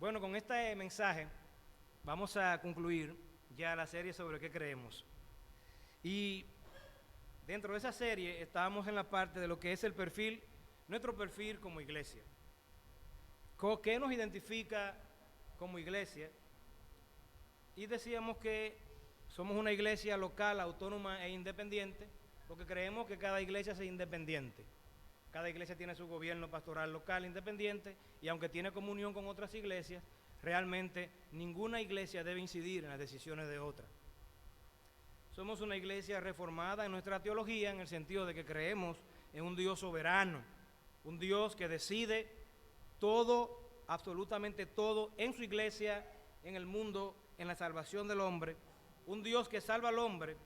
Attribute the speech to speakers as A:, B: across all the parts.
A: Bueno, con este mensaje vamos a concluir ya la serie sobre qué creemos. Y dentro de esa serie estábamos en la parte de lo que es el perfil, nuestro perfil como iglesia. ¿Qué nos identifica como iglesia? Y decíamos que somos una iglesia local, autónoma e independiente, porque creemos que cada iglesia es independiente. Cada iglesia tiene su gobierno pastoral local independiente y aunque tiene comunión con otras iglesias, realmente ninguna iglesia debe incidir en las decisiones de otra. Somos una iglesia reformada en nuestra teología en el sentido de que creemos en un Dios soberano, un Dios que decide todo, absolutamente todo, en su iglesia, en el mundo, en la salvación del hombre, un Dios que salva al hombre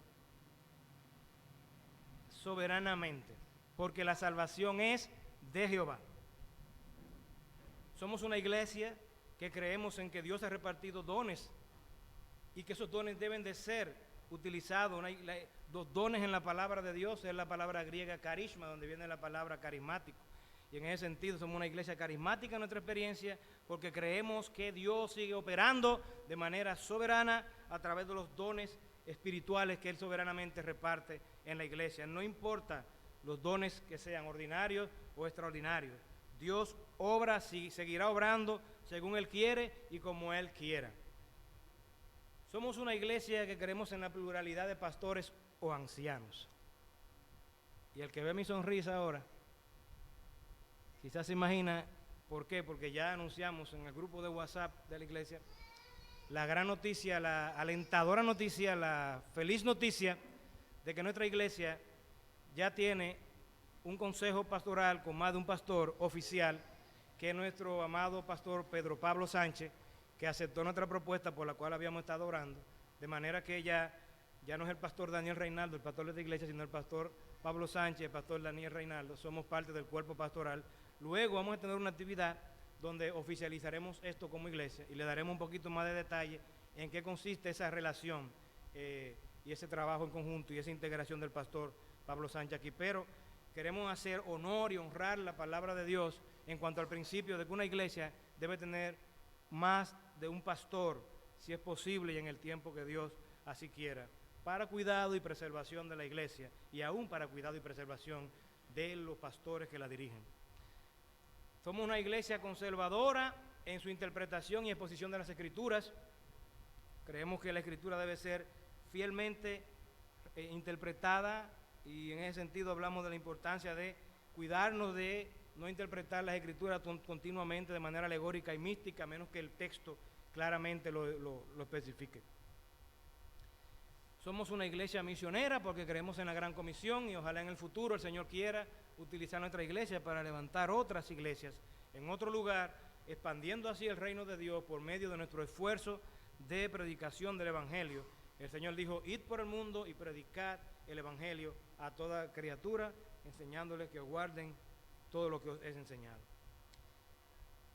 A: soberanamente, porque la salvación es de Jehová. Somos una iglesia que creemos en que Dios ha repartido dones y que esos dones deben de ser utilizados. Los dones en la palabra de Dios es la palabra griega carisma, donde viene la palabra carismático. Y en ese sentido somos una iglesia carismática en nuestra experiencia porque creemos que Dios sigue operando de manera soberana a través de los dones espirituales que Él soberanamente reparte en la iglesia. No importa los dones que sean ordinarios o extraordinarios. Dios obra, seguirá obrando según Él quiere y como Él quiera. Somos una iglesia que creemos en la pluralidad de pastores o ancianos. Y el que ve mi sonrisa ahora, quizás se imagina por qué, porque ya anunciamos en el grupo de WhatsApp de la iglesia la gran noticia, la alentadora noticia, la feliz noticia de que nuestra iglesia ya tiene un consejo pastoral con más de un pastor oficial, que es nuestro amado pastor Pedro Pablo Sánchez, que aceptó nuestra propuesta por la cual habíamos estado orando, de manera que ya no es el pastor Daniel Reinaldo, el pastor de esta iglesia, sino el pastor Pablo Sánchez, el pastor Daniel Reinaldo, somos parte del cuerpo pastoral. Luego vamos a tener una actividad donde oficializaremos esto como iglesia y le daremos un poquito más de detalle en qué consiste esa relación y ese trabajo en conjunto y esa integración del pastor Pablo Sánchez aquí. Pero queremos hacer honor y honrar la palabra de Dios en cuanto al principio de que una iglesia debe tener más de un pastor, si es posible y en el tiempo que Dios así quiera, para cuidado y preservación de la iglesia y aún para cuidado y preservación de los pastores que la dirigen. Somos una iglesia conservadora en su interpretación y exposición de las Escrituras. Creemos que la Escritura debe ser fielmente interpretada y en ese sentido hablamos de la importancia de cuidarnos de no interpretar las Escrituras continuamente de manera alegórica y mística, a menos que el texto claramente lo especifique. Somos una iglesia misionera porque creemos en la Gran Comisión y ojalá en el futuro el Señor quiera utilizar nuestra iglesia para levantar otras iglesias en otro lugar, expandiendo así el reino de Dios por medio de nuestro esfuerzo de predicación del Evangelio. El Señor dijo, id por el mundo y predicad el Evangelio a toda criatura, enseñándoles que guarden todo lo que os es enseñado.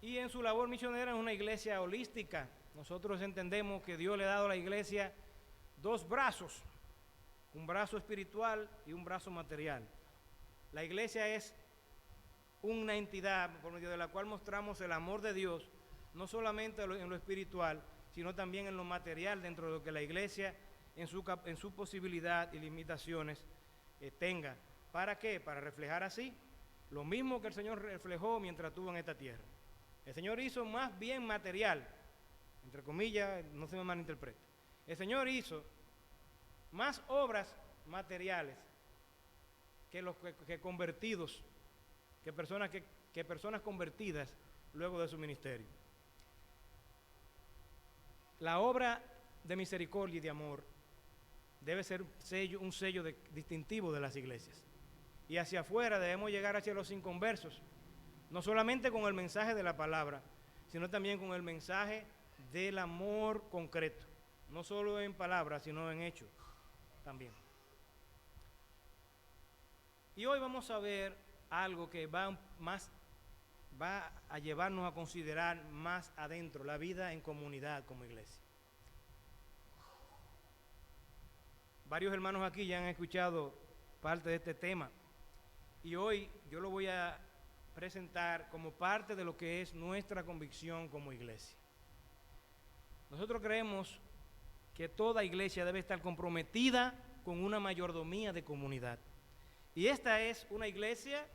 A: Y en su labor misionera es una iglesia holística. Nosotros entendemos que Dios le ha dado a la iglesia dos brazos, un brazo espiritual y un brazo material. La iglesia es una entidad por medio de la cual mostramos el amor de Dios, no solamente en lo espiritual, sino también en lo material, dentro de lo que la iglesia en su posibilidad y limitaciones tenga. ¿Para qué? Para reflejar así lo mismo que el Señor reflejó mientras estuvo en esta tierra. El Señor hizo más bien material, entre comillas, no se me malinterprete. El Señor hizo más obras materiales que convertidos, que personas convertidas luego de su ministerio. La obra de misericordia y de amor debe ser un sello distintivo de las iglesias. Y hacia afuera debemos llegar hacia los inconversos, no solamente con el mensaje de la palabra, sino también con el mensaje del amor concreto, no solo en palabras, sino en hechos también. Y hoy vamos a ver algo que va a llevarnos a considerar más adentro la vida en comunidad como iglesia. Varios hermanos aquí ya han escuchado parte de este tema y hoy yo lo voy a presentar como parte de lo que es nuestra convicción como iglesia. Nosotros creemos que toda iglesia debe estar comprometida con una mayordomía de comunidad. Y esta es una iglesia,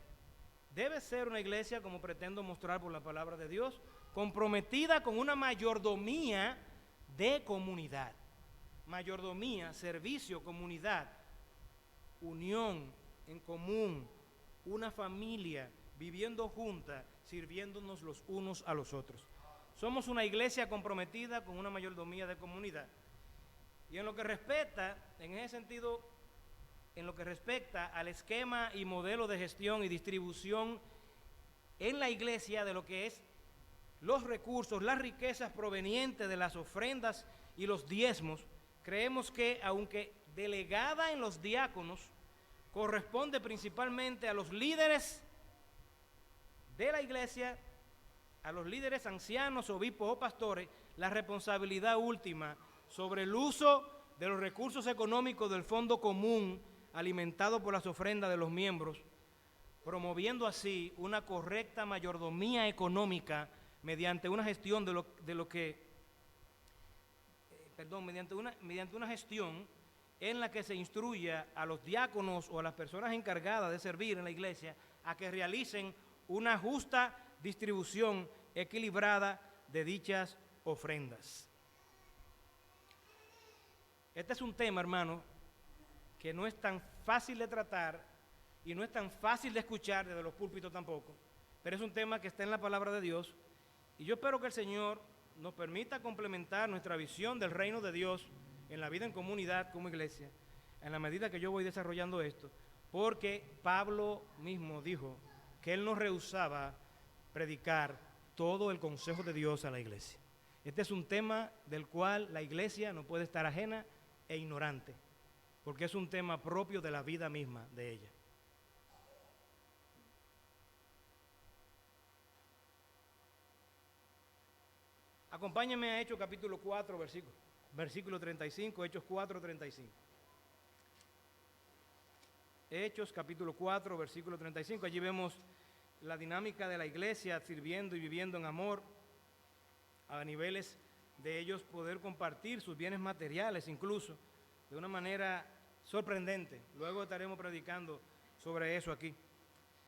A: debe ser una iglesia, como pretendo mostrar por la palabra de Dios, comprometida con una mayordomía de comunidad. Mayordomía, servicio, comunidad, unión en común, una familia viviendo junta, sirviéndonos los unos a los otros. Somos una iglesia comprometida con una mayordomía de comunidad. Y en lo que respecta, en ese sentido, en lo que respecta al esquema y modelo de gestión y distribución en la iglesia de lo que es los recursos, las riquezas provenientes de las ofrendas y los diezmos, creemos que, aunque delegada en los diáconos, corresponde principalmente a los líderes de la iglesia, a los líderes ancianos, obispos o pastores, la responsabilidad última sobre el uso de los recursos económicos del fondo común alimentado por las ofrendas de los miembros, promoviendo así una correcta mayordomía económica mediante una gestión mediante una gestión en la que se instruya a los diáconos o a las personas encargadas de servir en la iglesia a que realicen una justa distribución equilibrada de dichas ofrendas. Este es un tema, hermano, que no es tan fácil de tratar y no es tan fácil de escuchar desde los púlpitos tampoco, pero es un tema que está en la palabra de Dios y yo espero que el Señor nos permita complementar nuestra visión del reino de Dios en la vida en comunidad como iglesia, en la medida que yo voy desarrollando esto, porque Pablo mismo dijo que él no rehusaba predicar todo el consejo de Dios a la iglesia. Este es un tema del cual la iglesia no puede estar ajena e ignorante, porque es un tema propio de la vida misma de ella. Acompáñenme a Hechos capítulo 4, versículo 35, Hechos 4, 35. Hechos capítulo 4, versículo 35, allí vemos la dinámica de la iglesia sirviendo y viviendo en amor a niveles de ellos poder compartir sus bienes materiales incluso de una manera sorprendente. Luego estaremos predicando sobre eso aquí.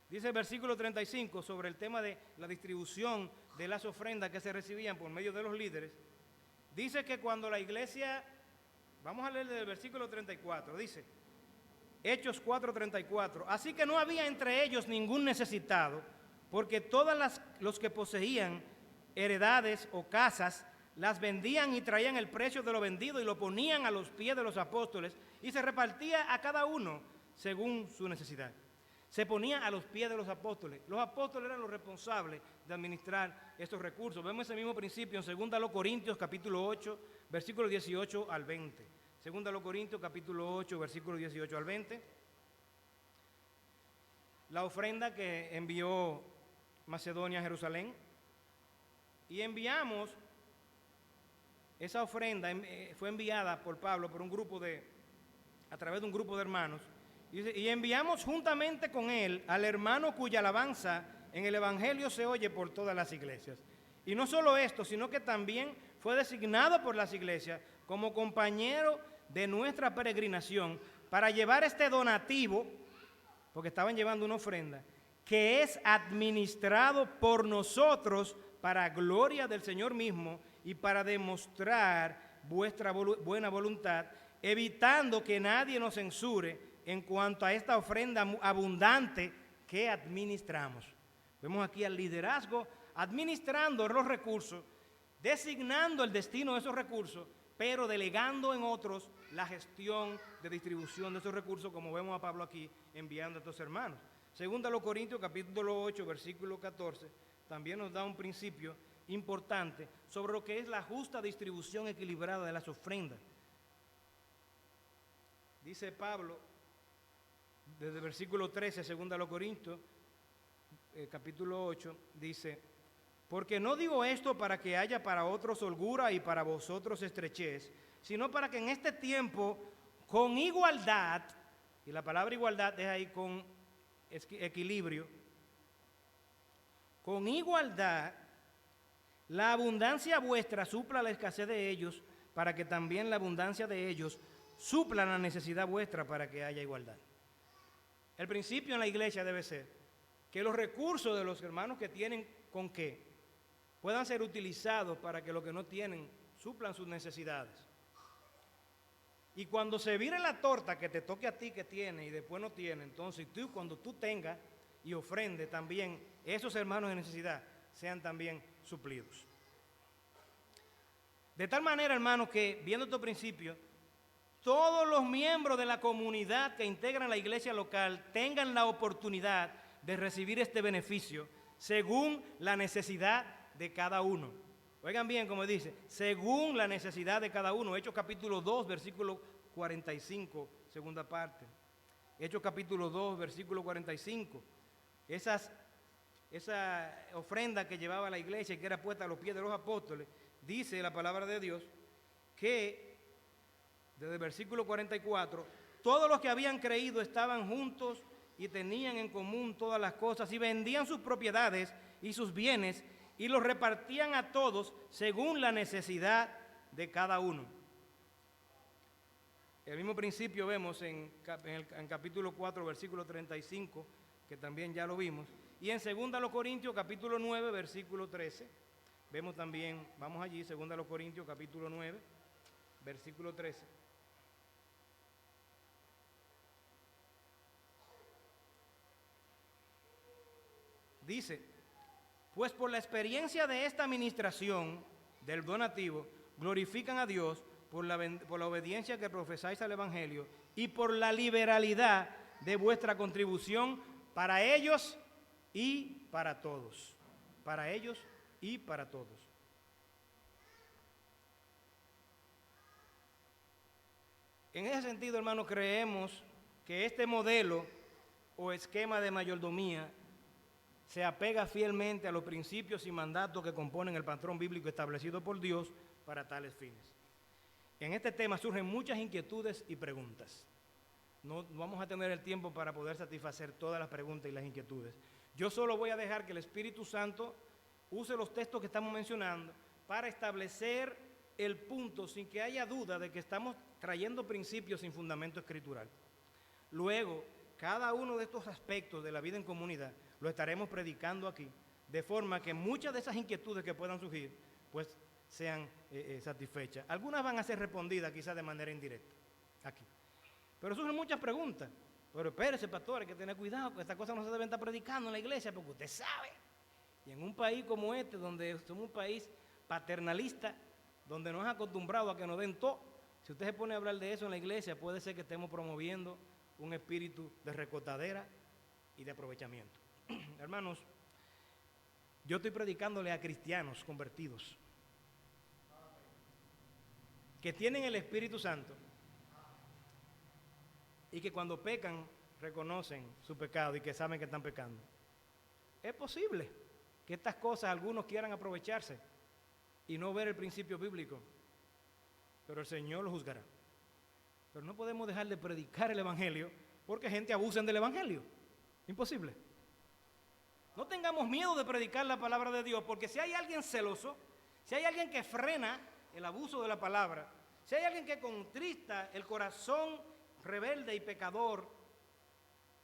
A: Dice el versículo 35 sobre el tema de la distribución de las ofrendas que se recibían por medio de los líderes. Dice que cuando la iglesia, vamos a leer desde el versículo 34, dice, Hechos 4:34, así que no había entre ellos ningún necesitado, porque todos los que poseían heredades o casas, las vendían y traían el precio de lo vendido y lo ponían a los pies de los apóstoles y se repartía a cada uno según su necesidad. Se ponía a los pies de los apóstoles. Los apóstoles eran los responsables de administrar estos recursos. Vemos ese mismo principio en 2 Corintios capítulo 8, versículos 18 al 20. 2 Corintios capítulo 8, versículos 18 al 20. La ofrenda que envió Macedonia a Jerusalén. Y enviamos, esa ofrenda fue enviada por Pablo a través de un grupo de hermanos. Y enviamos juntamente con él al hermano cuya alabanza en el Evangelio se oye por todas las iglesias. Y no solo esto, sino que también fue designado por las iglesias como compañero de nuestra peregrinación para llevar este donativo, porque estaban llevando una ofrenda, que es administrado por nosotros para gloria del Señor mismo y para demostrar vuestra buena voluntad, evitando que nadie nos censure en cuanto a esta ofrenda abundante que administramos. Vemos aquí al liderazgo administrando los recursos, designando el destino de esos recursos, pero delegando en otros la gestión de distribución de esos recursos, como vemos a Pablo aquí enviando a estos hermanos. 2 Corintios capítulo 8, versículo 14, también nos da un principio importante sobre lo que es la justa distribución equilibrada de las ofrendas. Dice Pablo, desde el versículo 13, 2 Corintios, capítulo 8, dice, porque no digo esto para que haya para otros holgura y para vosotros estrechez, sino para que en este tiempo, con igualdad, y la palabra igualdad es ahí con equilibrio, con igualdad La abundancia vuestra supla la escasez de ellos, para que también la abundancia de ellos supla la necesidad vuestra para que haya igualdad. El principio en la iglesia debe ser que los recursos de los hermanos que tienen con qué puedan ser utilizados para que los que no tienen suplan sus necesidades. Y cuando se vire la torta que te toque a ti que tiene y después no tiene, entonces tú, cuando tú tengas y ofrende también, esos hermanos de necesidad sean también suplidos. De tal manera, hermanos, que viendo estos principios, todos los miembros de la comunidad que integran la iglesia local tengan la oportunidad de recibir este beneficio según la necesidad de cada uno. Oigan bien como dice, según la necesidad de cada uno. Hechos capítulo 2, versículo 45, segunda parte. Hechos capítulo 2, versículo 45. Esa ofrenda que llevaba la iglesia y que era puesta a los pies de los apóstoles, dice la palabra de Dios que, desde el versículo 44, todos los que habían creído estaban juntos y tenían en común todas las cosas y vendían sus propiedades y sus bienes y los repartían a todos según la necesidad de cada uno. El mismo principio vemos en capítulo 4, versículo 35, que también ya lo vimos, y en 2 Corintios, capítulo 9, versículo 13, vemos también, vamos allí, 2 Corintios, capítulo 9, versículo 13. Dice, pues por la experiencia de esta administración del donativo, glorifican a Dios por la obediencia que profesáis al Evangelio y por la liberalidad de vuestra contribución para ellos y para todos. Para ellos y para todos. En ese sentido, hermanos, creemos que este modelo o esquema de mayordomía se apega fielmente a los principios y mandatos que componen el patrón bíblico establecido por Dios para tales fines. En este tema surgen muchas inquietudes y preguntas. No vamos a tener el tiempo para poder satisfacer todas las preguntas y las inquietudes. Yo solo voy a dejar que el Espíritu Santo use los textos que estamos mencionando para establecer el punto sin que haya duda de que estamos trayendo principios sin fundamento escritural. Luego, cada uno de estos aspectos de la vida en comunidad lo estaremos predicando aquí, de forma que muchas de esas inquietudes que puedan surgir, pues sean satisfechas. Algunas van a ser respondidas quizás de manera indirecta, aquí. Pero surgen muchas preguntas. Pero espérese, pastor, hay que tener cuidado, que estas cosas no se deben estar predicando en la iglesia, porque usted sabe. Y en un país como este, donde somos un país paternalista, donde nos han acostumbrado a que nos den todo, si usted se pone a hablar de eso en la iglesia, puede ser que estemos promoviendo un espíritu de recotadera y de aprovechamiento. Hermanos, yo estoy predicándole a cristianos convertidos que tienen el Espíritu Santo y que cuando pecan reconocen su pecado y que saben que están pecando. Es posible que estas cosas algunos quieran aprovecharse y no ver el principio bíblico, pero el Señor lo juzgará. Pero no podemos dejar de predicar el Evangelio porque gente abusa del Evangelio. Imposible. No tengamos miedo de predicar la palabra de Dios, porque si hay alguien celoso, si hay alguien que frena el abuso de la palabra, si hay alguien que contrista el corazón rebelde y pecador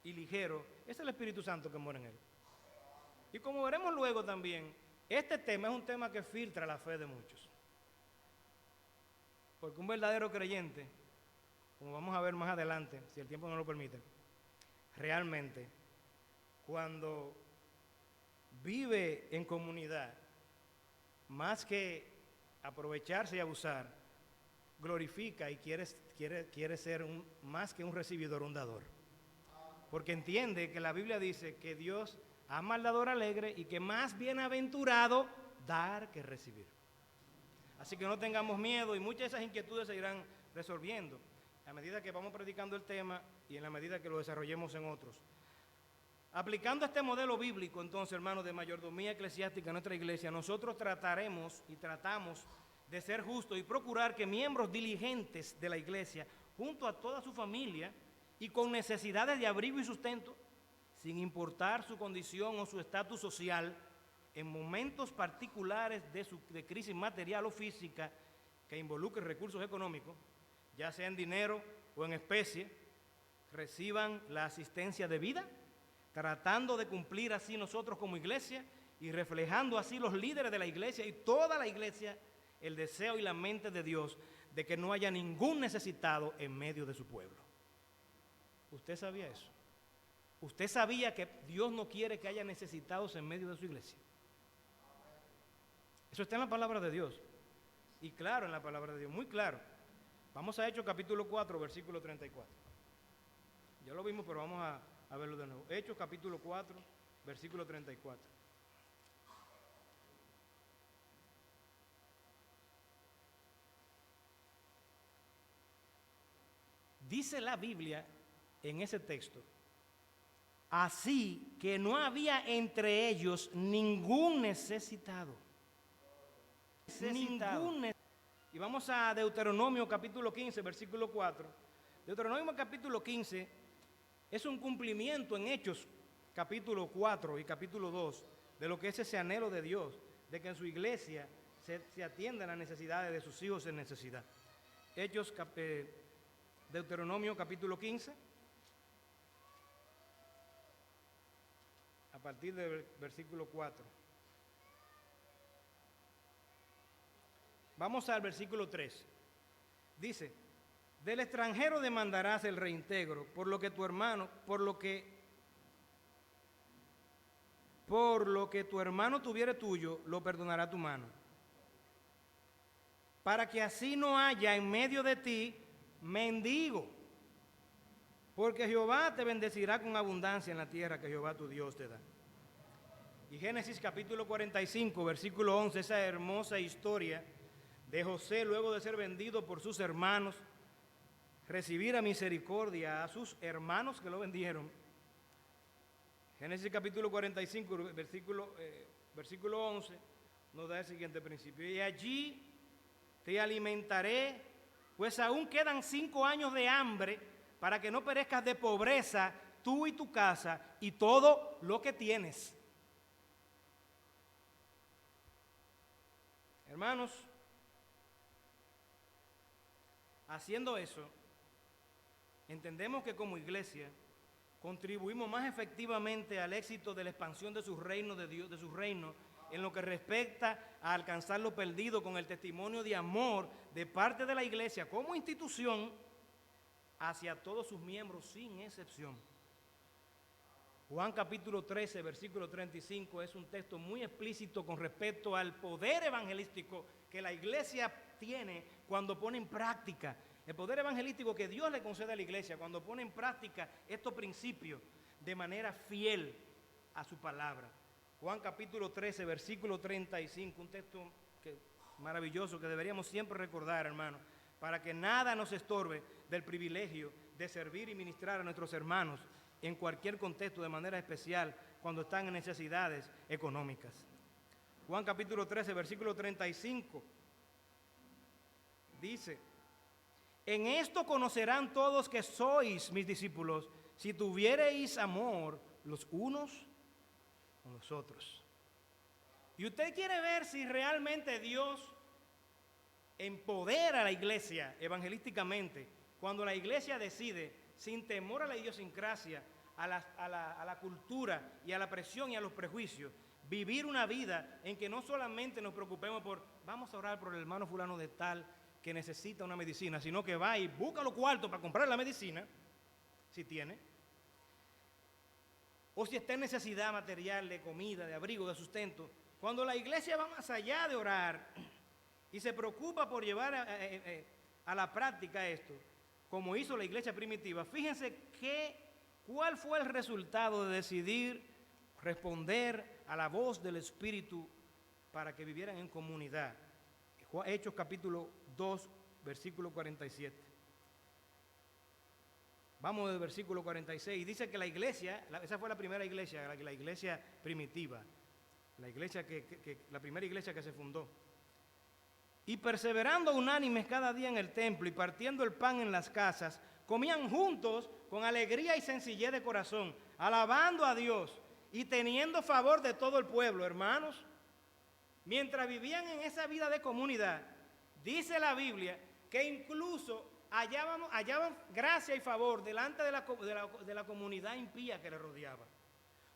A: y ligero, es el Espíritu Santo que mora en él. Y como veremos luego también, este tema es un tema que filtra la fe de muchos. Porque un verdadero creyente, como vamos a ver más adelante, si el tiempo no lo permite, realmente, cuando vive en comunidad, más que aprovecharse y abusar, glorifica y quiere ser más que un recibidor, un dador. Porque entiende que la Biblia dice que Dios ama al dador alegre y que más bienaventurado dar que recibir. Así que no tengamos miedo y muchas de esas inquietudes se irán resolviendo a medida que vamos predicando el tema y en la medida que lo desarrollemos en otros. Aplicando este modelo bíblico, entonces, hermanos, de mayordomía eclesiástica en nuestra iglesia, nosotros trataremos y tratamos de ser justos y procurar que miembros diligentes de la iglesia, junto a toda su familia y con necesidades de abrigo y sustento, sin importar su condición o su estatus social, en momentos particulares de crisis material o física que involucren recursos económicos, ya sea en dinero o en especie, reciban la asistencia debida, tratando de cumplir así nosotros como iglesia y reflejando así los líderes de la iglesia y toda la iglesia el deseo y la mente de Dios de que no haya ningún necesitado en medio de su pueblo. ¿Usted sabía eso? ¿Usted sabía que Dios no quiere que haya necesitados en medio de su iglesia? Eso está en la palabra de Dios. Y claro, en la palabra de Dios, muy claro. Vamos a Hechos capítulo 4, versículo 34. Ya lo vimos, pero vamos a verlo de nuevo. Hechos capítulo 4, versículo 34. Dice la Biblia en ese texto, así que no había entre ellos ningún necesitado. Y vamos a Deuteronomio capítulo 15, versículo 4. Deuteronomio capítulo 15 es un cumplimiento en Hechos capítulo 4 y capítulo 2 de lo que es ese anhelo de Dios, de que en su iglesia se atiendan las necesidades de sus hijos en necesidad. Hechos, Deuteronomio capítulo 15, a partir del versículo 4. Vamos al versículo 3. Dice, del extranjero demandarás el reintegro, por lo que tu hermano tuviere tuyo, lo perdonará tu mano. Para que así no haya en medio de ti mendigo, porque Jehová te bendecirá con abundancia en la tierra que Jehová tu Dios te da. Y Génesis capítulo 45, versículo 11, esa hermosa historia de José luego de ser vendido por sus hermanos, recibir a misericordia a sus hermanos que lo vendieron. Génesis capítulo 45, versículo 11, nos da el siguiente principio. Y allí te alimentaré, pues aún quedan 5 años de hambre, para que no perezcas de pobreza tú y tu casa y todo lo que tienes. Hermanos, haciendo eso, entendemos que como iglesia contribuimos más efectivamente al éxito de la expansión de su reino de Dios, de su reino, en lo que respecta a alcanzar lo perdido con el testimonio de amor de parte de la iglesia como institución hacia todos sus miembros sin excepción. Juan capítulo 13, versículo 35 es un texto muy explícito con respecto al poder evangelístico que la iglesia tiene cuando pone en práctica, el poder evangelístico que Dios le concede a la iglesia cuando pone en práctica estos principios de manera fiel a su palabra. Juan capítulo 13, versículo 35, un texto maravilloso que deberíamos siempre recordar, hermano, para que nada nos estorbe del privilegio de servir y ministrar a nuestros hermanos en cualquier contexto, de manera especial cuando están en necesidades económicas. Juan capítulo 13, versículo 35, dice, en esto conocerán todos que sois mis discípulos, si tuviereis amor los unos con los otros. Y usted quiere ver si realmente Dios empodera a la iglesia evangelísticamente cuando la iglesia decide, sin temor a la idiosincrasia, a la cultura y a la presión y a los prejuicios, vivir una vida en que no solamente nos preocupemos por, vamos a orar por el hermano fulano de tal que necesita una medicina, sino que va y busca los cuartos para comprar la medicina, si tiene, o si está en necesidad material de comida, de abrigo, de sustento. Cuando la iglesia va más allá de orar y se preocupa por llevar a la práctica esto, como hizo la iglesia primitiva, fíjense cuál fue el resultado de decidir responder a la voz del Espíritu para que vivieran en comunidad. Hechos capítulo 2, versículo 47. Vamos del versículo 46. Dice que la iglesia, esa fue la primera iglesia, la iglesia primitiva, la primera iglesia que se fundó. Y perseverando unánimes cada día en el templo y partiendo el pan en las casas, comían juntos con alegría y sencillez de corazón, alabando a Dios y teniendo favor de todo el pueblo, hermanos. Mientras vivían en esa vida de comunidad, dice la Biblia que incluso hallaban gracia y favor delante de la comunidad impía que le rodeaba.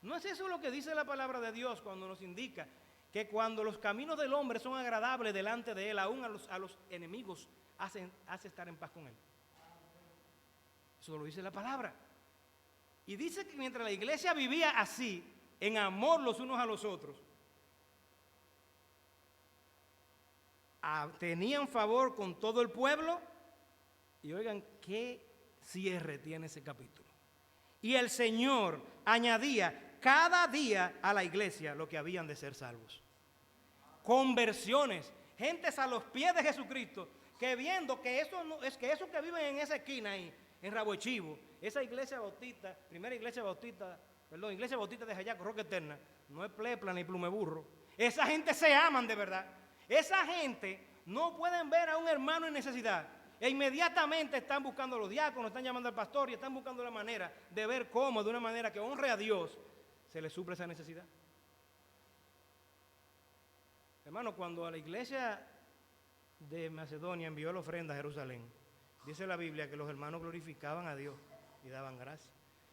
A: ¿No es eso lo que dice la palabra de Dios cuando nos indica que cuando los caminos del hombre son agradables delante de él, aún a los enemigos hace estar en paz con él? Eso lo dice la palabra. Y dice que mientras la iglesia vivía así, en amor los unos a los otros, tenían favor con todo el pueblo. Y oigan qué cierre tiene ese capítulo. Y el Señor añadía cada día a la iglesia lo que habían de ser salvos. Conversiones, gentes a los pies de Jesucristo, que viendo que eso que viven en esa esquina ahí, en Rabo Chivo, esa iglesia bautista, iglesia bautista de Jayaco, Roca Eterna, no es plepla ni plumeburro. Esa gente se aman de verdad. Esa gente no pueden ver a un hermano en necesidad e inmediatamente están buscando a los diáconos, están llamando al pastor y están buscando la manera de ver cómo, de una manera que honre a Dios, se les suple esa necesidad. Hermano, cuando a la iglesia de Macedonia envió la ofrenda a Jerusalén, dice la Biblia que los hermanos glorificaban a Dios y daban gracias.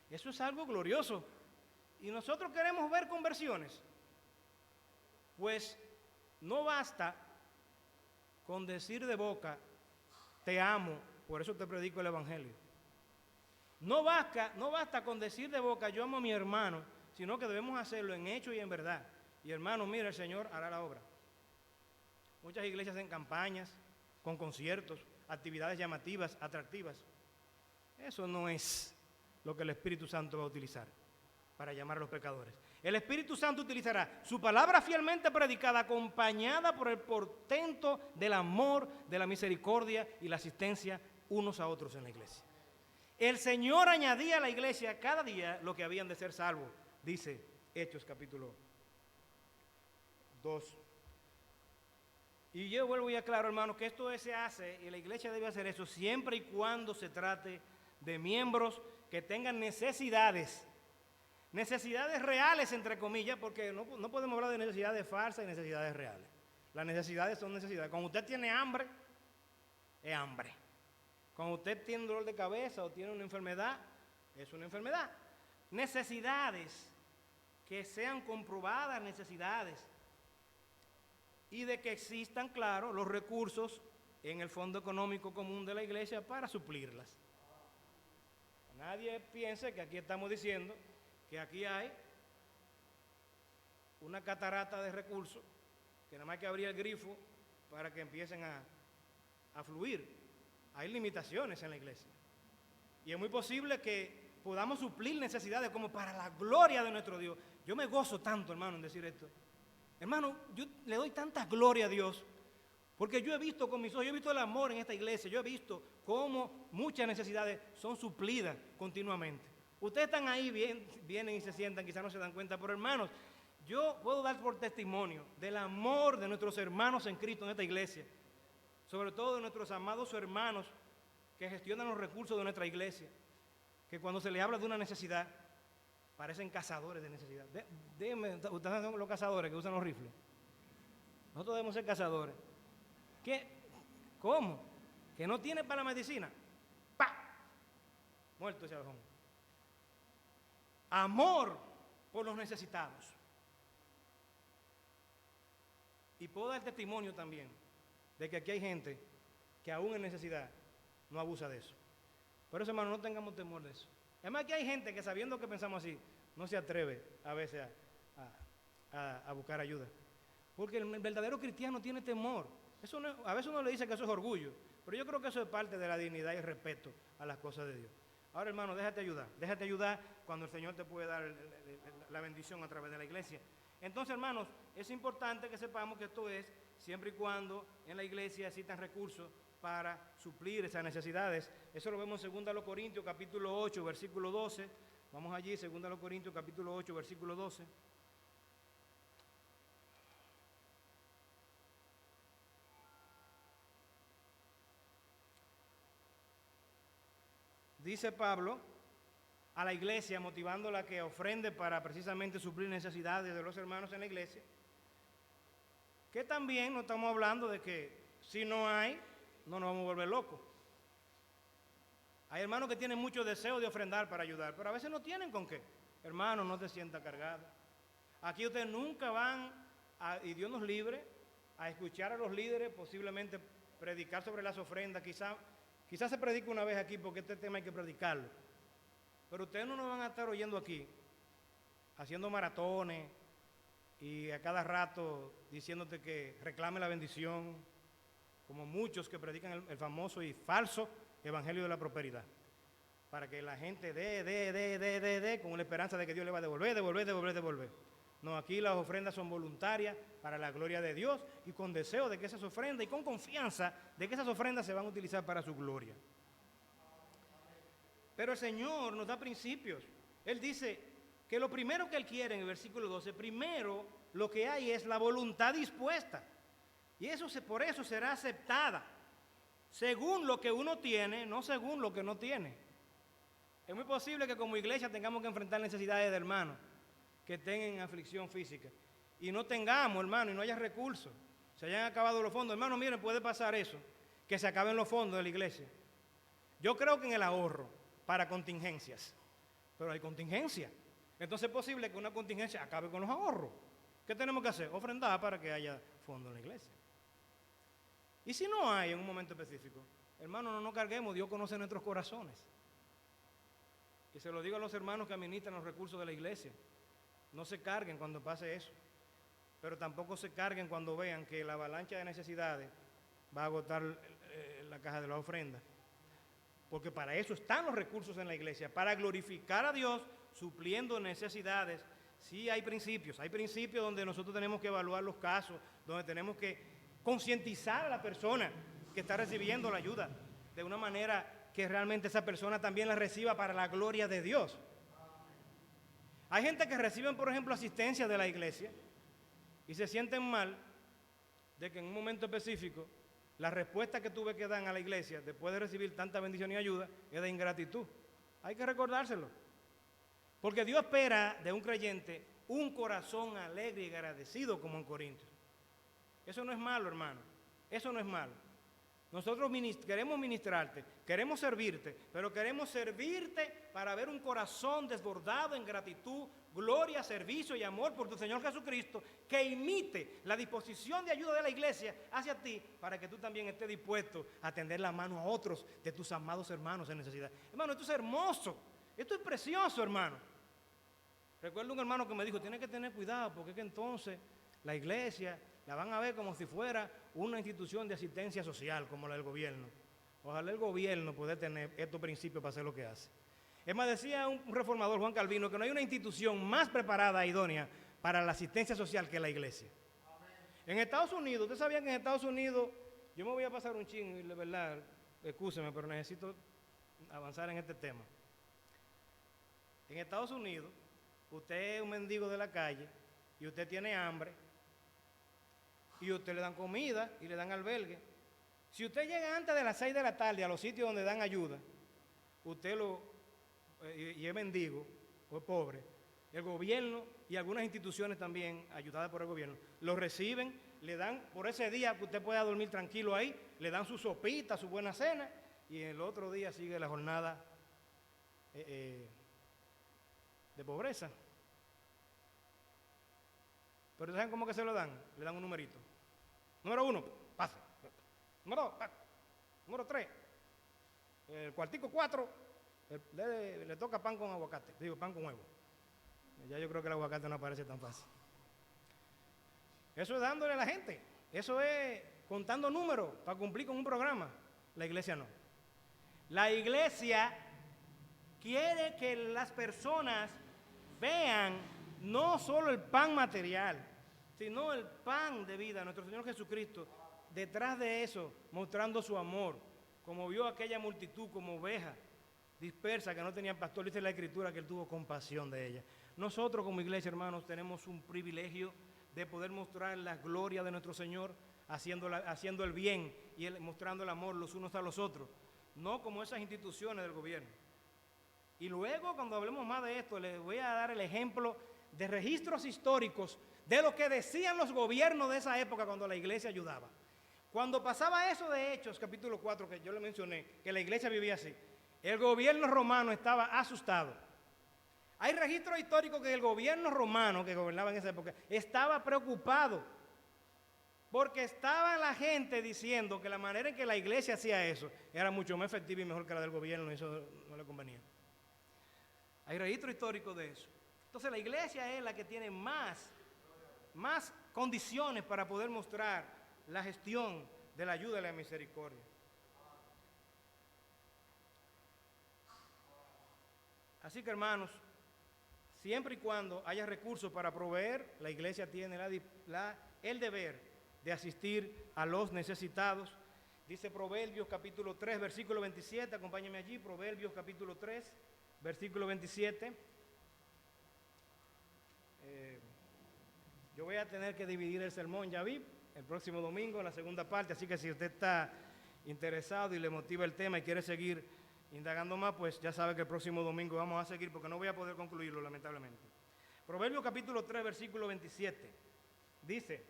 A: Eso es algo glorioso. Y nosotros queremos ver conversiones. Pues no basta con decir de boca, te amo, por eso te predico el Evangelio. No basta con decir de boca, yo amo a mi hermano, sino que debemos hacerlo en hecho y en verdad. Y hermano, mira, el Señor hará la obra. Muchas iglesias hacen campañas, con conciertos, actividades llamativas, atractivas. Eso no es lo que el Espíritu Santo va a utilizar para llamar a los pecadores. El Espíritu Santo utilizará su palabra fielmente predicada, acompañada por el portento del amor, de la misericordia y la asistencia unos a otros en la iglesia. El Señor añadía a la iglesia cada día lo que habían de ser salvos, dice Hechos capítulo 2. Y yo vuelvo y aclaro, hermano, que esto se hace y la iglesia debe hacer eso siempre y cuando se trate de miembros que tengan necesidades reales, entre comillas, porque no podemos hablar de necesidades falsas y necesidades reales. Las necesidades son necesidades. Cuando usted tiene hambre, es hambre. Cuando usted tiene un dolor de cabeza o tiene una enfermedad, es una enfermedad. Necesidades que sean comprobadas, necesidades. Y de que existan, claro, los recursos en el Fondo Económico Común de la Iglesia para suplirlas. Nadie piense que aquí estamos diciendo que aquí hay una catarata de recursos, que nada más hay que abrir el grifo para que empiecen a fluir. Hay limitaciones en la iglesia. Y es muy posible que podamos suplir necesidades como para la gloria de nuestro Dios. Yo me gozo tanto, hermano, en decir esto. Hermano, yo le doy tanta gloria a Dios, porque yo he visto con mis ojos, yo he visto el amor en esta iglesia, yo he visto cómo muchas necesidades son suplidas continuamente. Ustedes están ahí, vienen y se sientan, quizás no se dan cuenta, pero hermanos, yo puedo dar por testimonio del amor de nuestros hermanos en Cristo en esta iglesia, sobre todo de nuestros amados hermanos que gestionan los recursos de nuestra iglesia, que cuando se les habla de una necesidad, parecen cazadores de necesidad. Díganme, ustedes son los cazadores que usan los rifles. Nosotros debemos ser cazadores. ¿Qué? ¿Cómo? ¿Que no tiene para la medicina? ¡Pah! Muerto ese abejón. Amor por los necesitados. Y puedo dar testimonio también de que aquí hay gente que aún en necesidad no abusa de eso. Por eso, hermano, no tengamos temor de eso. Además, que hay gente que sabiendo que pensamos así, no se atreve a veces a buscar ayuda. Porque el verdadero cristiano tiene temor. Eso no, a veces uno le dice que eso es orgullo, pero yo creo que eso es parte de la dignidad y respeto a las cosas de Dios. Ahora, hermano, déjate ayudar cuando el Señor te puede dar la bendición a través de la iglesia. Entonces, hermanos, es importante que sepamos que esto es siempre y cuando en la iglesia existan recursos para suplir esas necesidades. Eso lo vemos en 2 Corintios capítulo 8, versículo 12. Vamos allí, 2 Corintios capítulo 8, versículo 12. Dice Pablo, a la iglesia, motivándola a que ofrende para precisamente suplir necesidades de los hermanos en la iglesia, que también no estamos hablando de que si no hay, no nos vamos a volver locos. Hay hermanos que tienen mucho deseo de ofrendar para ayudar, pero a veces no tienen con qué. Hermano, no te sientas cargado. Aquí ustedes nunca van, y Dios nos libre, a escuchar a los líderes, posiblemente predicar sobre las ofrendas. Quizás se predique una vez aquí porque este tema hay que predicarlo. Pero ustedes no nos van a estar oyendo aquí, haciendo maratones y a cada rato diciéndote que reclame la bendición, como muchos que predican el famoso y falso evangelio de la prosperidad, para que la gente dé, con la esperanza de que Dios le va a devolver. No, aquí las ofrendas son voluntarias para la gloria de Dios y con deseo de que esas ofrendas y con confianza de que esas ofrendas se van a utilizar para su gloria. Pero el Señor nos da principios. Él dice que lo primero que Él quiere en el versículo 12, primero lo que hay es la voluntad dispuesta. Y por eso será aceptada, según lo que uno tiene, no según lo que no tiene. Es muy posible que como iglesia tengamos que enfrentar necesidades de hermanos que estén en aflicción física y no tengamos, hermano, y no haya recursos, se hayan acabado los fondos. Hermano, miren, puede pasar eso, que se acaben los fondos de la iglesia. Yo creo que en el ahorro para contingencias, pero hay contingencia. Entonces es posible que una contingencia acabe con los ahorros. ¿Qué tenemos que hacer? Ofrendar para que haya fondos en la iglesia. Y si no hay en un momento específico, hermano, no nos carguemos, Dios conoce nuestros corazones. Y se lo digo a los hermanos que administran los recursos de la iglesia. No se carguen cuando pase eso, pero tampoco se carguen cuando vean que la avalancha de necesidades va a agotar la caja de la ofrenda. Porque para eso están los recursos en la iglesia, para glorificar a Dios, supliendo necesidades. Sí hay principios donde nosotros tenemos que evaluar los casos, donde tenemos que concientizar a la persona que está recibiendo la ayuda, de una manera que realmente esa persona también la reciba para la gloria de Dios. Hay gente que reciben, por ejemplo, asistencia de la iglesia y se sienten mal de que en un momento específico la respuesta que tuve que dar a la iglesia después de recibir tanta bendición y ayuda es de ingratitud. Hay que recordárselo. Porque Dios espera de un creyente un corazón alegre y agradecido como en Corintios. Eso no es malo, hermano. Eso no es malo. Nosotros queremos ministrarte, queremos servirte, pero queremos servirte para ver un corazón desbordado en gratitud, gloria, servicio y amor por tu Señor Jesucristo, que imite la disposición de ayuda de la iglesia hacia ti, para que tú también estés dispuesto a tender la mano a otros de tus amados hermanos en necesidad. Hermano, esto es hermoso, esto es precioso, hermano. Recuerdo un hermano que me dijo, tienes que tener cuidado, porque es que entonces la iglesia la van a ver como si fuera una institución de asistencia social, como la del gobierno. Ojalá el gobierno pueda tener estos principios para hacer lo que hace. Es más, decía un reformador, Juan Calvino, que no hay una institución más preparada e idónea para la asistencia social que la iglesia. Amén. En Estados Unidos, ¿usted sabía que en Estados Unidos, yo me voy a pasar un chingo, y de verdad, excúseme, pero necesito avanzar en este tema. En Estados Unidos, usted es un mendigo de la calle y usted tiene hambre, y usted le dan comida y le dan albergue. Si usted llega antes de las 6 de la tarde a los sitios donde dan ayuda, usted y es mendigo o es pobre, el gobierno y algunas instituciones también, ayudadas por el gobierno, lo reciben, le dan por ese día que usted pueda dormir tranquilo ahí, le dan su sopita, su buena cena, y el otro día sigue la jornada de pobreza. Pero ¿saben cómo que se lo dan? Le dan un numerito. Número 1, pase. Número 2, pase. Número 3, el cuartico 4, le toca pan con aguacate. Digo, pan con huevo. Ya yo creo que el aguacate no aparece tan fácil. Eso es dándole a la gente. Eso es contando números para cumplir con un programa. La iglesia no. La iglesia quiere que las personas vean no solo el pan material, sino el pan de vida, nuestro Señor Jesucristo, detrás de eso, mostrando su amor, como vio aquella multitud como ovejas dispersas que no tenían pastor. Dice la Escritura que Él tuvo compasión de ellas. Nosotros como iglesia, hermanos, tenemos un privilegio de poder mostrar la gloria de nuestro Señor, haciendo el bien y mostrando el amor los unos a los otros, no como esas instituciones del gobierno. Y luego, cuando hablemos más de esto, les voy a dar el ejemplo de registros históricos de lo que decían los gobiernos de esa época cuando la iglesia ayudaba. Cuando pasaba eso de Hechos, capítulo 4, que yo le mencioné, que la iglesia vivía así, el gobierno romano estaba asustado. Hay registros históricos que el gobierno romano, que gobernaba en esa época, estaba preocupado, porque estaba la gente diciendo que la manera en que la iglesia hacía eso era mucho más efectiva y mejor que la del gobierno, y eso no le convenía. Hay registro histórico de eso. Entonces la iglesia es la que tiene más condiciones para poder mostrar la gestión de la ayuda y la misericordia. Así que, hermanos, siempre y cuando haya recursos para proveer, la iglesia tiene el deber de asistir a los necesitados. Dice Proverbios capítulo 3, versículo 27, acompáñenme allí, Proverbios capítulo 3, versículo 27. Yo voy a tener que dividir el sermón, ya vi, el próximo domingo, en la segunda parte, así que si usted está interesado y le motiva el tema y quiere seguir indagando más, pues ya sabe que el próximo domingo vamos a seguir, porque no voy a poder concluirlo, lamentablemente. Proverbios capítulo 3, versículo 27, dice: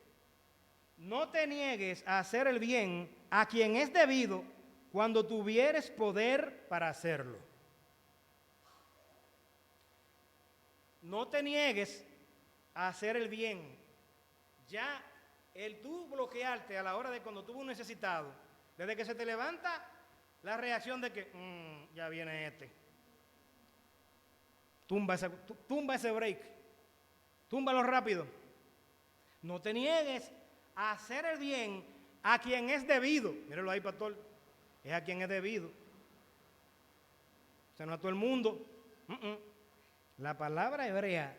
A: no te niegues a hacer el bien a quien es debido cuando tuvieres poder para hacerlo. No te niegues a hacer el bien. Ya el tú bloquearte a la hora de cuando tuvo un necesitado, desde que se te levanta la reacción de que ya viene este. Tumba ese break. Túmbalo rápido. No te niegues a hacer el bien a quien es debido. Míralo ahí, pastor. Es a quien es debido. O sea, no a todo el mundo. La palabra hebrea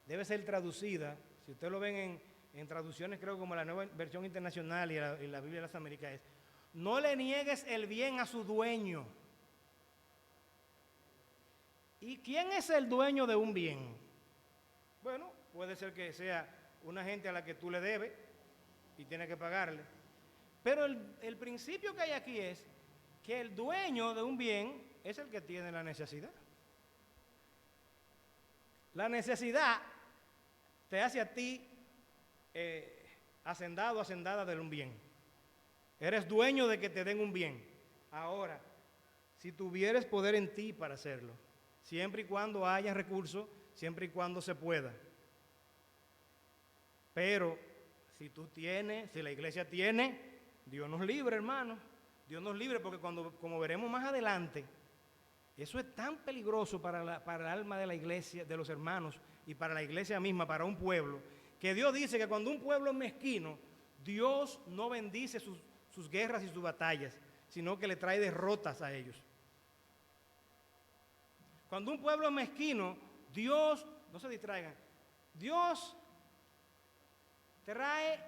A: debe ser traducida, si ustedes lo ven en traducciones, creo como la Nueva Versión Internacional y la Biblia de las Américas, es: no le niegues el bien a su dueño. ¿Y quién es el dueño de un bien? Bueno, puede ser que sea una gente a la que tú le debes y tienes que pagarle. Pero el principio que hay aquí es que el dueño de un bien es el que tiene la necesidad. La necesidad te hace a ti hacendado, hacendada de un bien. Eres dueño de que te den un bien. Ahora, si tuvieres poder en ti para hacerlo, siempre y cuando haya recursos, siempre y cuando se pueda. Pero si tú tienes, si la iglesia tiene, Dios nos libre, hermano. Dios nos libre, porque como veremos más adelante, eso es tan peligroso para el alma de la iglesia, de los hermanos, y para la iglesia misma, para un pueblo, que Dios dice que cuando un pueblo es mezquino, Dios no bendice sus guerras y sus batallas, sino que le trae derrotas a ellos. Cuando un pueblo es mezquino, Dios, no se distraigan, Dios trae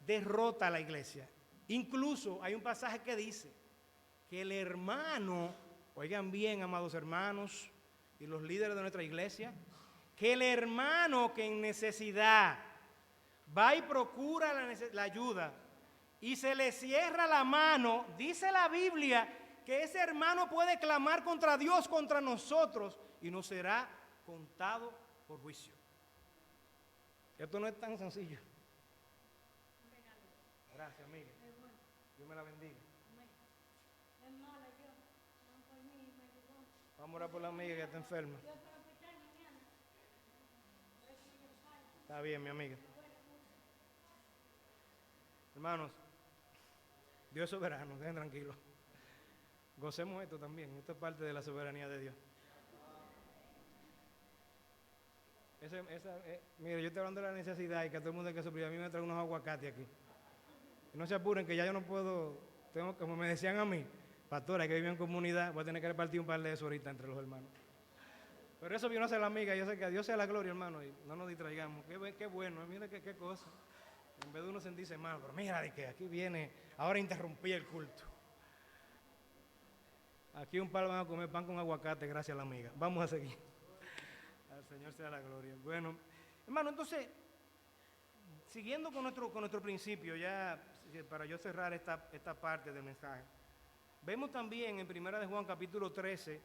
A: derrota a la iglesia. Incluso hay un pasaje que dice que el hermano, oigan bien, amados hermanos y los líderes de nuestra iglesia, que el hermano que en necesidad va y procura la ayuda y se le cierra la mano, dice la Biblia que ese hermano puede clamar contra Dios, contra nosotros, y nos será contado por juicio. Esto no es tan sencillo. Gracias, amiga. Dios me la bendiga. Vamos a orar por la amiga que está enferma. Está bien, mi amiga. Hermanos, Dios es soberano, queden tranquilos. Gocemos esto también, esto es parte de la soberanía de Dios. Mire, yo estoy hablando de la necesidad y que a todo el mundo hay que sufrir. A mí me traen unos aguacates aquí. Y no se apuren, que ya yo no puedo, como me decían a mí, pastora, que vive en comunidad, voy a tener que repartir un par de eso ahorita entre los hermanos. Pero eso vino a ser la amiga, yo sé que a Dios sea la gloria, hermano, y no nos distraigamos. Qué bueno, mira qué cosa. En vez de uno sentirse mal, pero mira, de que aquí viene, ahora interrumpí el culto. Aquí un par van a comer pan con aguacate, gracias a la amiga. Vamos a seguir. Al Señor sea la gloria. Bueno, hermano, entonces, siguiendo con nuestro principio, ya para yo cerrar esta parte del mensaje, vemos también en 1 de Juan capítulo 13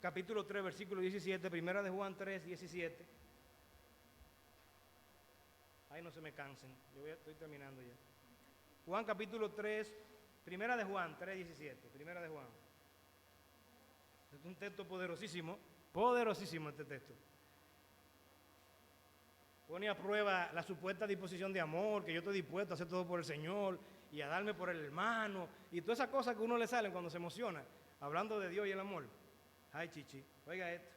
A: capítulo 3, versículo 17, primera de Juan 3, 17. Ay, no se me cansen, estoy terminando ya. Juan capítulo 3, primera de Juan 3, 17, primera de Juan. Es un texto poderosísimo, poderosísimo este texto. Pone a prueba la supuesta disposición de amor, que yo estoy dispuesto a hacer todo por el Señor y a darme por el hermano y todas esas cosas que a uno le salen cuando se emociona, hablando de Dios y el amor. Ay, chichi, oiga esto.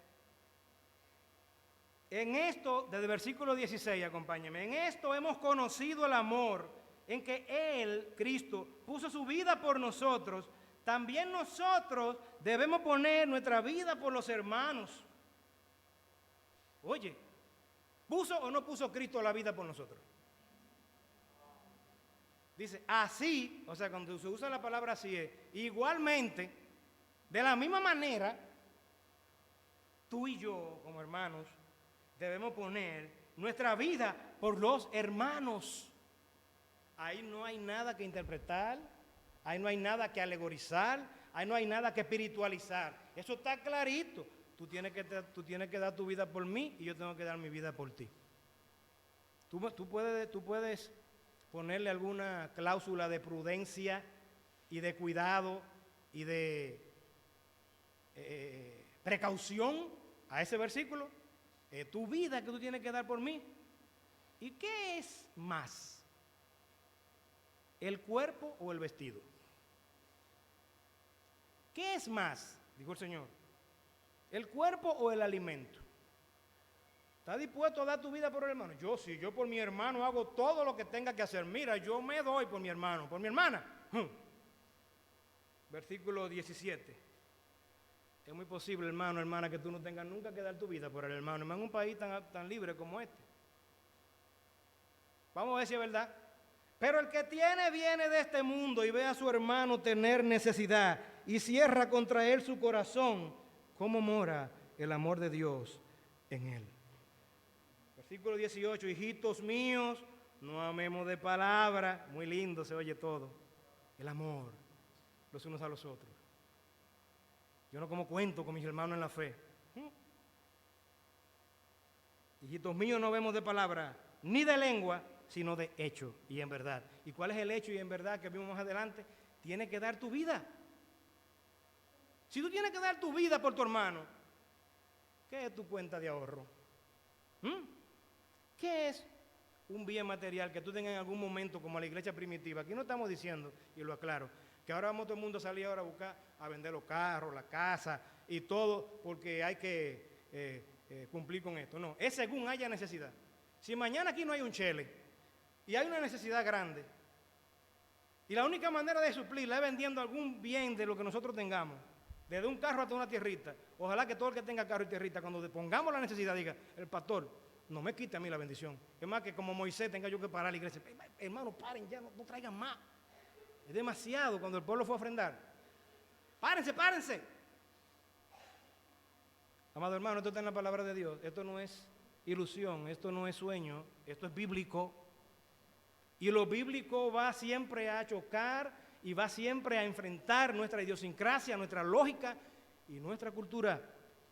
A: En esto, desde el versículo 16, acompáñeme, en esto hemos conocido el amor, en que Él, Cristo, puso su vida por nosotros. También nosotros debemos poner nuestra vida por los hermanos. Oye, ¿puso o no puso Cristo la vida por nosotros? Dice, así, o sea, cuando se usa la palabra así es, igualmente, de la misma manera, tú y yo, como hermanos, debemos poner nuestra vida por los hermanos. Ahí no hay nada que interpretar, ahí no hay nada que alegorizar, ahí no hay nada que espiritualizar. Eso está clarito. Tú tienes que dar tu vida por mí y yo tengo que dar mi vida por ti. Tú puedes ponerle alguna cláusula de prudencia y de cuidado y de precaución a ese versículo. Tu vida que tú tienes que dar por mí. ¿Y qué es más? ¿El cuerpo o el vestido? ¿Qué es más? Dijo el Señor. ¿El cuerpo o el alimento? ¿Estás dispuesto a dar tu vida por el hermano? Yo sí, yo por mi hermano hago todo lo que tenga que hacer. Mira, yo me doy por mi hermano, por mi hermana. Versículo 17. Es muy posible, hermano, hermana, que tú no tengas nunca que dar tu vida por el hermano. Hermano, en un país tan libre como este. Vamos a ver si es verdad. Pero el que tiene viene de este mundo y ve a su hermano tener necesidad y cierra contra él su corazón. ¿Cómo mora el amor de Dios en él? Versículo 18, hijitos míos, no amemos de palabra. Muy lindo se oye todo. El amor, los unos a los otros. Yo no como cuento con mis hermanos en la fe. Hijitos míos, no vemos de palabra, ni de lengua, sino de hecho y en verdad. ¿Y cuál es el hecho y en verdad que vimos más adelante? Tienes que dar tu vida. Si tú tienes que dar tu vida por tu hermano, ¿qué es tu cuenta de ahorro? ¿Qué es un bien material que tú tengas en algún momento como la iglesia primitiva? Aquí no estamos diciendo, y lo aclaro, que ahora vamos todo el mundo a salir ahora a buscar, a vender los carros, la casa y todo, porque hay que cumplir con esto. No, es según haya necesidad. Si mañana aquí no hay un chele y hay una necesidad grande, y la única manera de suplirla es vendiendo algún bien de lo que nosotros tengamos, desde un carro hasta una tierrita, ojalá que todo el que tenga carro y tierrita, cuando pongamos la necesidad, diga, el pastor, no me quite a mí la bendición. Es más que como Moisés tenga yo que parar la iglesia. Hermano, paren ya, no traigan más. Es demasiado cuando el pueblo fue a ofrendar. Párense, párense. Amado hermano, esto está en la palabra de Dios. Esto no es ilusión, esto no es sueño, esto es bíblico. Y lo bíblico va siempre a chocar y va siempre a enfrentar nuestra idiosincrasia, nuestra lógica y nuestra cultura.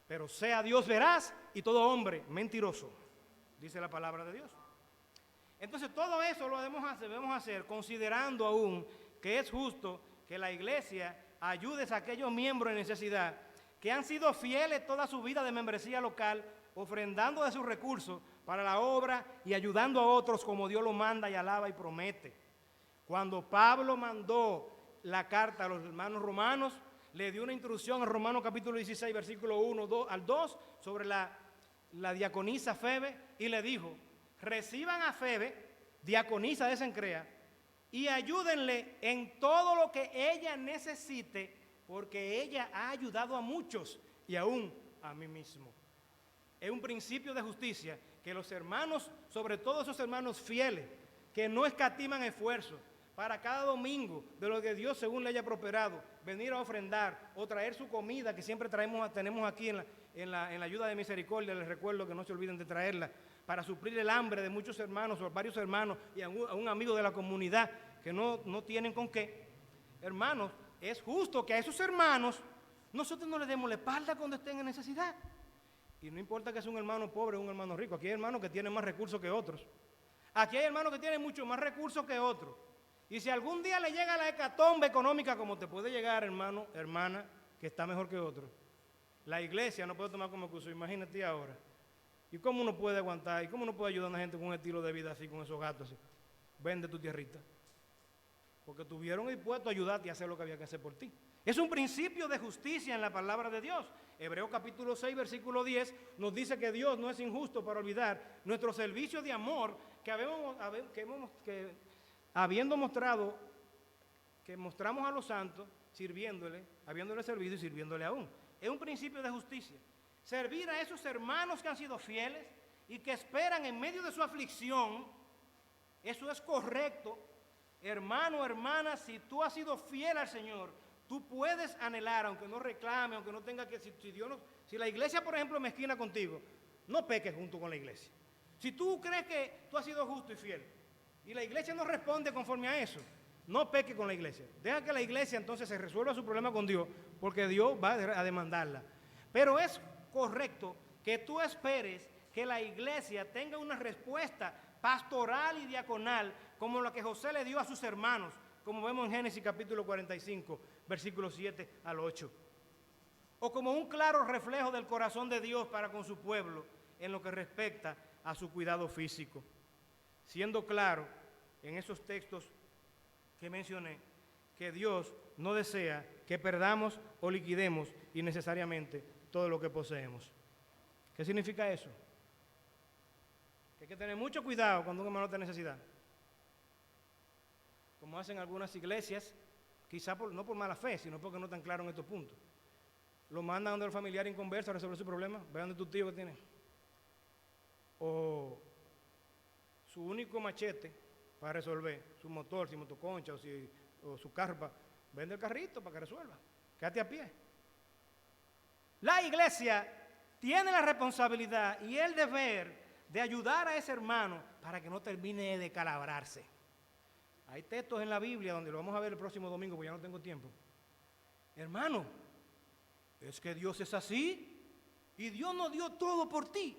A: Pero sea Dios veraz y todo hombre mentiroso, dice la palabra de Dios. Entonces todo eso lo debemos hacer considerando aún que es justo que la iglesia ayude a aquellos miembros en necesidad que han sido fieles toda su vida de membresía local, ofrendando de sus recursos para la obra y ayudando a otros como Dios lo manda y alaba y promete. Cuando Pablo mandó la carta a los hermanos romanos, le dio una instrucción en Romanos capítulo 16, versículo 1 al 2, sobre la diaconisa Febe, y le dijo, reciban a Febe, diaconisa de Cencrea, y ayúdenle en todo lo que ella necesite, porque ella ha ayudado a muchos y aún a mí mismo. Es un principio de justicia que los hermanos, sobre todo esos hermanos fieles, que no escatiman esfuerzos para cada domingo de lo que Dios según le haya prosperado, venir a ofrendar o traer su comida que siempre tenemos aquí en la ayuda de misericordia. Les recuerdo que no se olviden de traerla para suplir el hambre de muchos hermanos o varios hermanos y a un amigo de la comunidad que no tienen con qué. Hermanos, es justo que a esos hermanos Nosotros no le demos la espalda cuando estén en necesidad. Y no importa que sea un hermano pobre o un hermano rico, aquí hay hermanos que tienen más recursos que otros. Aquí hay hermanos que tienen mucho más recursos que otros. Y si algún día le llega la hecatombe económica, como te puede llegar, hermano, hermana, que está mejor que otro, la iglesia no puede tomar como excusa, imagínate ahora. ¿Y cómo uno puede aguantar? ¿Y cómo uno puede ayudar a una gente con un estilo de vida así, con esos gastos así? Vende tu tierrita. Porque tuvieron dispuesto a ayudarte y hacer lo que había que hacer por ti. Es un principio de justicia en la palabra de Dios. Hebreos capítulo 6, versículo 10, nos dice que Dios no es injusto para olvidar nuestro servicio de amor que habiendo mostrado, que mostramos a los santos, sirviéndole, habiéndole servido y sirviéndole aún. Es un principio de justicia. Servir a esos hermanos que han sido fieles y que esperan en medio de su aflicción, eso es correcto. Hermano, hermana, si tú has sido fiel al Señor, tú puedes anhelar, aunque no reclame, aunque no tenga que, si la iglesia, por ejemplo, es mezquina contigo, no peques junto con la iglesia. Si tú crees que tú has sido justo y fiel y la iglesia no responde conforme a eso, no peques con la iglesia. Deja que la iglesia entonces se resuelva su problema con Dios, porque Dios va a demandarla. Pero es correcto que tú esperes que la iglesia tenga una respuesta pastoral y diaconal como la que José le dio a sus hermanos, como vemos en Génesis capítulo 45, versículos 7 al 8. O como un claro reflejo del corazón de Dios para con su pueblo en lo que respecta a su cuidado físico. Siendo claro en esos textos que mencioné, que Dios no desea que perdamos o liquidemos innecesariamente todo lo que poseemos. ¿Qué significa eso? Que hay que tener mucho cuidado cuando un hermano está en necesidad. Como hacen algunas iglesias, quizá no por mala fe, sino porque no están claros en estos puntos. Lo mandan donde el familiar inconverso a resolver su problema. Vean de tu tío que tiene. O su único machete para resolver, su motor, si motoconcha o su carpa, vende el carrito para que resuelva. Quédate a pie. La iglesia tiene la responsabilidad y el deber de ayudar a ese hermano para que no termine de calabrarse. Hay textos en la Biblia donde lo vamos a ver el próximo domingo, porque ya no tengo tiempo. Hermano, es que Dios es así y Dios no dio todo por ti.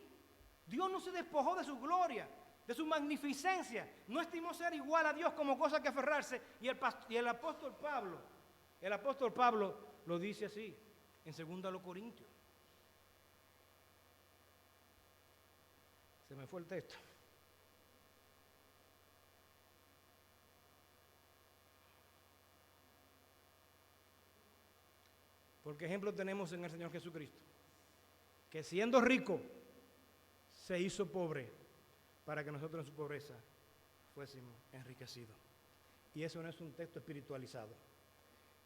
A: Dios no se despojó de su gloria, de su magnificencia. No estimó ser igual a Dios como cosa que aferrarse. Y el apóstol Pablo lo dice así en 2 Corintios. Se me fue el texto. Porque ejemplo tenemos en el Señor Jesucristo, que siendo rico, se hizo pobre para que nosotros en su pobreza fuésemos enriquecidos. Y eso no es un texto espiritualizado.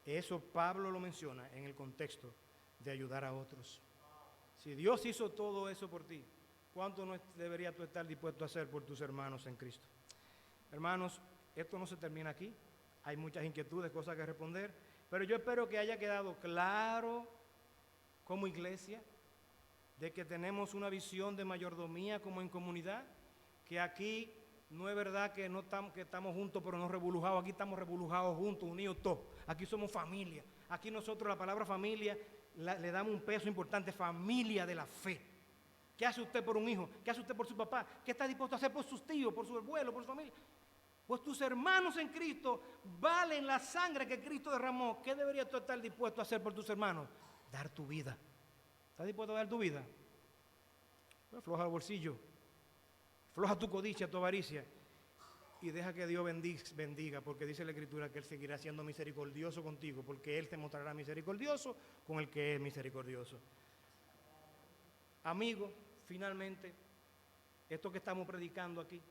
A: Eso Pablo lo menciona en el contexto de ayudar a otros. Si Dios hizo todo eso por ti, ¿cuánto no deberías tú estar dispuesto a hacer por tus hermanos en Cristo? Hermanos, esto no se termina aquí. Hay muchas inquietudes, cosas que responder, pero yo espero que haya quedado claro como iglesia de que tenemos una visión de mayordomía como en comunidad, que aquí no es verdad que estamos juntos pero no revolujados, aquí estamos revolujados juntos, unidos todos, aquí somos familia, aquí nosotros la palabra familia le damos un peso importante, familia de la fe. ¿Qué hace usted por un hijo? ¿Qué hace usted por su papá? ¿Qué está dispuesto a hacer por sus tíos, por su abuelo, por su familia? Pues tus hermanos en Cristo valen la sangre que Cristo derramó. ¿Qué deberías tú estar dispuesto a hacer por tus hermanos? Dar tu vida. ¿Estás dispuesto a dar tu vida? Pues afloja el bolsillo, afloja tu codicia, tu avaricia y deja que Dios bendiga, porque dice la Escritura que Él seguirá siendo misericordioso contigo, porque Él te mostrará misericordioso con el que es misericordioso. Amigo, finalmente, esto que estamos predicando aquí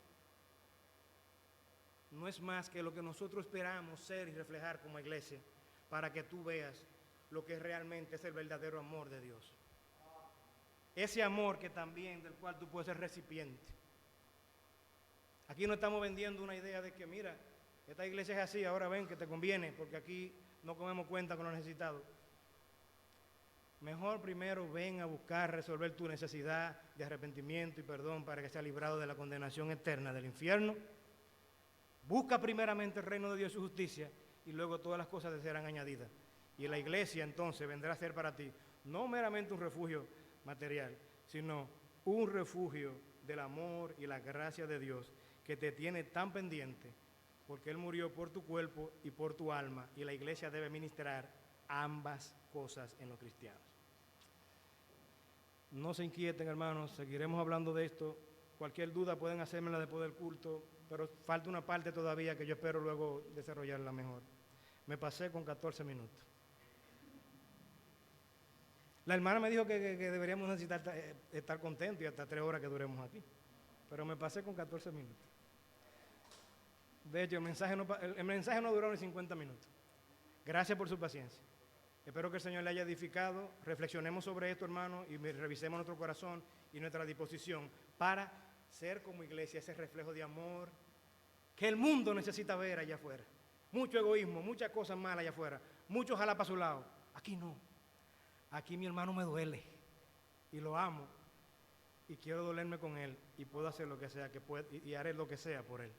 A: no es más que lo que nosotros esperamos ser y reflejar como iglesia, para que tú veas lo que realmente es el verdadero amor de Dios. Ese amor que también, del cual tú puedes ser recipiente. Aquí no estamos vendiendo una idea de que, mira, esta iglesia es así, ahora ven que te conviene, porque aquí no comemos cuenta con los necesitados. Mejor primero ven a buscar resolver tu necesidad de arrepentimiento y perdón para que seas librado de la condenación eterna del infierno. Busca primeramente el reino de Dios y su justicia y luego todas las cosas te serán añadidas. Y la iglesia entonces vendrá a ser para ti no meramente un refugio material, sino un refugio del amor y la gracia de Dios que te tiene tan pendiente, porque Él murió por tu cuerpo y por tu alma, y la iglesia debe ministrar ambas cosas en los cristianos. No se inquieten, hermanos, seguiremos hablando de esto. Cualquier duda pueden hacérmela después del culto, pero falta una parte todavía que yo espero luego desarrollarla mejor. Me pasé con 14 minutos. La hermana me dijo que deberíamos necesitar estar contentos y hasta 3 horas que duremos aquí, pero me pasé con 14 minutos. De hecho, el mensaje no duró ni 50 minutos. Gracias por su paciencia. Espero que el Señor le haya edificado. Reflexionemos sobre esto, hermano, y revisemos nuestro corazón y nuestra disposición para ser como iglesia ese reflejo de amor que el mundo necesita ver allá afuera. Mucho egoísmo, muchas cosas malas allá afuera, mucho ojalá para su lado. Aquí no. Aquí mi hermano me duele y lo amo y quiero dolerme con él y puedo hacer lo que sea que pueda y haré lo que sea por él.